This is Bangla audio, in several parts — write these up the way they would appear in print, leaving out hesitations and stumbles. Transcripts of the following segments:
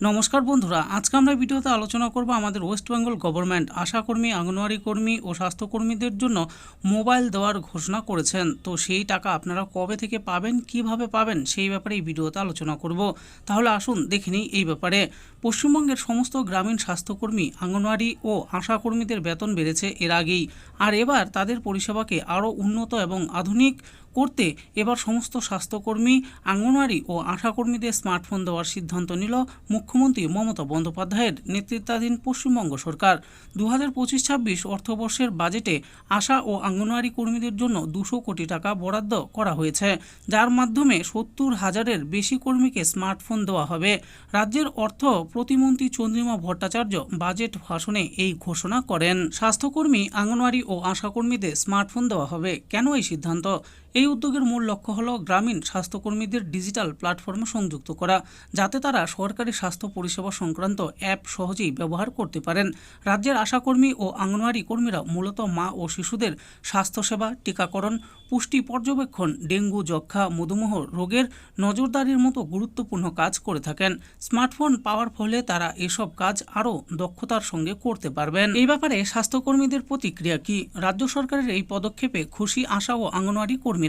নমস্কার বন্ধুরা, আজকে আমরা ভিডিওতে আলোচনা করব আমাদের ওয়েস্ট বেঙ্গল গভর্নমেন্ট আশাকর্মী, অঙ্গনওয়াড়ি কর্মী ও স্বাস্থ্যকর্মীদের জন্য মোবাইল দেওয়ার ঘোষণা করেছেন। তো সেই টাকা আপনারা কবে থেকে পাবেন, কিভাবে পাবেন, সেই ব্যাপারে এই ভিডিওতে আলোচনা করব। তাহলে আসুন দেখে নিই এই ব্যাপারে। পশ্চিমবঙ্গের সমস্ত গ্রামীণ স্বাস্থ্যকর্মী, অঙ্গনওয়াড়ি ও আশাকর্মীদের বেতন বেড়েছে এর আগেই, আর এবার তাদের পরিষেবাকে আরও উন্নত এবং আধুনিক করতে এবার সমস্ত স্বাস্থ্যকর্মী, অঙ্গনওয়াড়ি ও আশাকর্মীদের স্মার্টফোন দেওয়ার সিদ্ধান্ত নিল মুখ্যমন্ত্রী মমতা বন্দ্যোপাধ্যায়ের নেতৃত্বাধীন পশ্চিমবঙ্গ সরকার। 2025-26 অর্থবর্ষের বাজেটে আশা ও অঙ্গনওয়াড়ি কর্মীদের জন্য 200 কোটি টাকা বরাদ্দ করা হয়েছে, যার মাধ্যমে 70,000-এর বেশি কর্মীকে স্মার্টফোন দেওয়া হবে। রাজ্যের অর্থ প্রতিমন্ত্রী চন্দ্রিমা ভট্টাচার্য বাজেট ভাষণে এই ঘোষণা করেন। স্বাস্থ্যকর্মী, অঙ্গনওয়াড়ি ও আশাকর্মীদের স্মার্টফোন দেওয়া হবে। কেন এই সিদ্ধান্ত? এই উদ্যোগের মূল লক্ষ্য হল গ্রামীণ স্বাস্থ্যকর্মীদের ডিজিটাল প্ল্যাটফর্মে সংযুক্ত করা, যাতে তারা সরকারি স্বাস্থ্য পরিষেবা সংক্রান্ত অ্যাপ সহজেই ব্যবহার করতে পারেন। রাজ্যের আশাকর্মী ও অঙ্গনওয়াড়ি কর্মীরা মূলত মা ও শিশুদের স্বাস্থ্যসেবা, টিকাকরণ, পুষ্টি পর্যবেক্ষণ, ডেঙ্গু, যক্ষ্মা, মধুমেহ রোগের নজরদারির মতো গুরুত্বপূর্ণ কাজ করে থাকেন। স্মার্টফোন পাওয়ার ফলে তারা এসব কাজ আরও দক্ষতার সঙ্গে করতে পারবেন। এই ব্যাপারে স্বাস্থ্যকর্মীদের প্রতিক্রিয়া কি? রাজ্য সরকারের এই পদক্ষেপে খুশি আশা ও অঙ্গনওয়াড়ি কর্মীরা।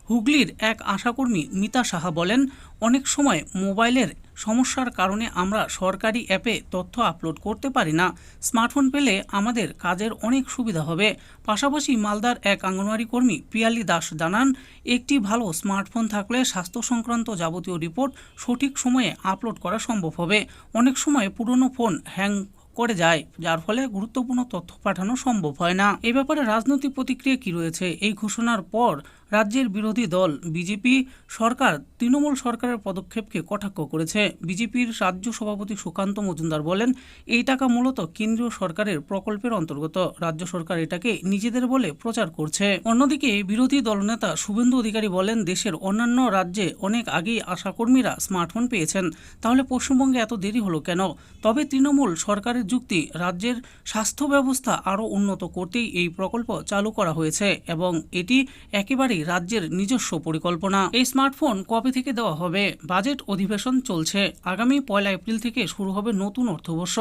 হুগলির এক আশাকর্মী মিতা সাহা বলেন, অনেক সময় মোবাইলের সমস্যার কারণে আমরা সরকারি অ্যাপে তথ্য আপলোড করতে পারি না। স্মার্টফোন পেলে আমাদের কাজের অনেক সুবিধা হবে। পাশাপাশি মালদার এক অঙ্গনওয়াড়ি কর্মী পিয়ালি দাস জানান, একটি ভালো স্মার্টফোন থাকলে স্বাস্থ্য সংক্রান্ত যাবতীয় রিপোর্ট সঠিক সময়ে আপলোড করা সম্ভব হবে। অনেক সময় পুরনো ফোন হ্যাং করে যায়, যার ফলে গুরুত্বপূর্ণ তথ্য পাঠানো সম্ভব হয় না। এই ব্যাপারে রাজনৈতিক প্রতিক্রিয়া কি রয়েছে? এই ঘোষণার পর রাজ্যের বিরোধী দল বিজেপি সরকার তৃণমূল সরকারের পদক্ষেপকে কটাক্ষ করেছে। বিজেপির রাজ্য সভাপতি সুকান্ত মজুমদার বলেন, এই টাকা মূলত কেন্দ্রীয় সরকারের প্রকল্পের অন্তর্গত। রাজ্য সরকার এটাকে নিজেদের বলে প্রচার করছে। অন্যদিকে বিরোধী দলনেতা শুভেন্দু অধিকারী বলেন, দেশের অন্যান্য রাজ্যে অনেক আগেই আশাকর্মীরা স্মার্টফোন পেয়েছেন, তাহলে পশ্চিমবঙ্গে এত দেরি হলো কেন? তবে তৃণমূল সরকারের যুক্তি, রাজ্যের স্বাস্থ্য ব্যবস্থা আরও উন্নত করতেই এই প্রকল্প চালু করা হয়েছে এবং এটি একেবারেই রাজ্যের নিজস্ব পরিকল্পনা। এই স্মার্টফোন কবে থেকে দেওয়া হবে? বাজেট অধিবেশন চলছে। আগামী 1 এপ্রিল থেকে শুরু হবে নতুন অর্থবর্ষ,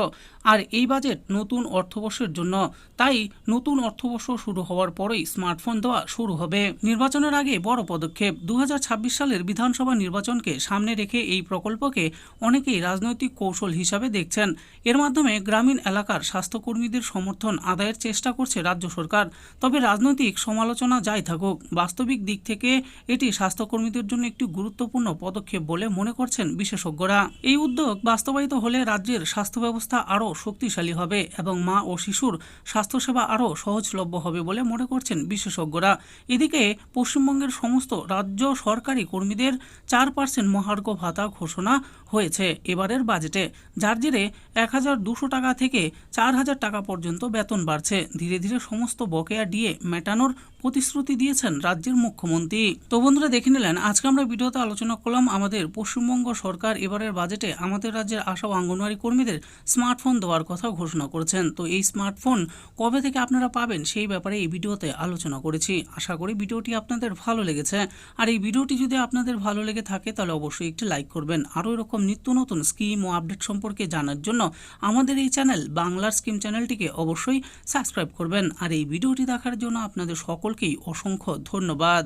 আর এই বাজেট নতুন অর্থবর্ষের জন্য। তাই নতুন অর্থবর্ষ শুরু হওয়ার পরেই স্মার্টফোন দেওয়া শুরু হবে। নির্বাচনের আগে বড় পদক্ষেপ। 2026 সালের বিধানসভা নির্বাচনকে সামনে রেখে এই প্রকল্পকে অনেকেই রাজনৈতিক কৌশল হিসাবে দেখছেন। এর মাধ্যমে গ্রামীণ এলাকার স্বাস্থ্যকর্মীদের সমর্থন আদায়ের চেষ্টা করছে রাজ্য সরকার। তবে রাজনৈতিক সমালোচনা যাই থাকুক, বাস্তবিক দিক থেকে এটি স্বাস্থ্যকর্মীদের জন্য একটি গুরুত্বপূর্ণ পদক্ষেপ বলে মনে করছেন বিশেষজ্ঞরা। এই উদ্যোগ বাস্তবায়িত হলে রাজ্যের স্বাস্থ্য ব্যবস্থা আরও শক্তিশালী হবে এবং মা ও শিশুর স্বাস্থ্যসেবা আরও সহজলভ্য হবে বলে মনে করছেন বিশেষজ্ঞরা। এদিকে পশ্চিমবঙ্গের সমস্ত রাজ্য সরকারি কর্মীদের 4% মহার্ঘ ভাতা ঘোষণা হয়েছে এবারের বাজেটে, যার জেরে 1,200 টাকা থেকে 4,000 টাকা পর্যন্ত বেতন বাড়ছে। ধীরে ধীরে সমস্ত বকেয়া ডিএ মেটানোর প্রতিশ্রুতি দিয়েছেন রাজ্যের মুখ্যমন্ত্রী। তো বন্ধুরা, দেখে নিলেন আজকে আমরা ভিডিওতে আলোচনা করলাম আমাদের পশ্চিমবঙ্গ সরকার এবারের বাজেটে আমাদের রাজ্যের আশা ও অঙ্গনওয়াড়ি কর্মীদের স্মার্টফোন দেওয়ার কথা ঘোষণা করেছেন। তো এই স্মার্টফোন কবে থেকে আপনারা পাবেন সেই ব্যাপারে এই ভিডিওতে আলোচনা করেছি। আশা করি ভিডিওটি আপনাদের ভালো লেগেছে। আর এই ভিডিওটি যদি আপনাদের ভালো লেগে থাকে তাহলে অবশ্যই একটি লাইক করবেন। আরও এরকম নিত্য নতুন স্কিম ও আপডেট সম্পর্কে জানার জন্য আমাদের এই চ্যানেল বাংলার স্কিম চ্যানেলটিকে অবশ্যই সাবস্ক্রাইব করবেন। আর এই ভিডিওটি দেখার জন্য আপনাদের সকলকেই অসংখ্য ধন্যবাদ।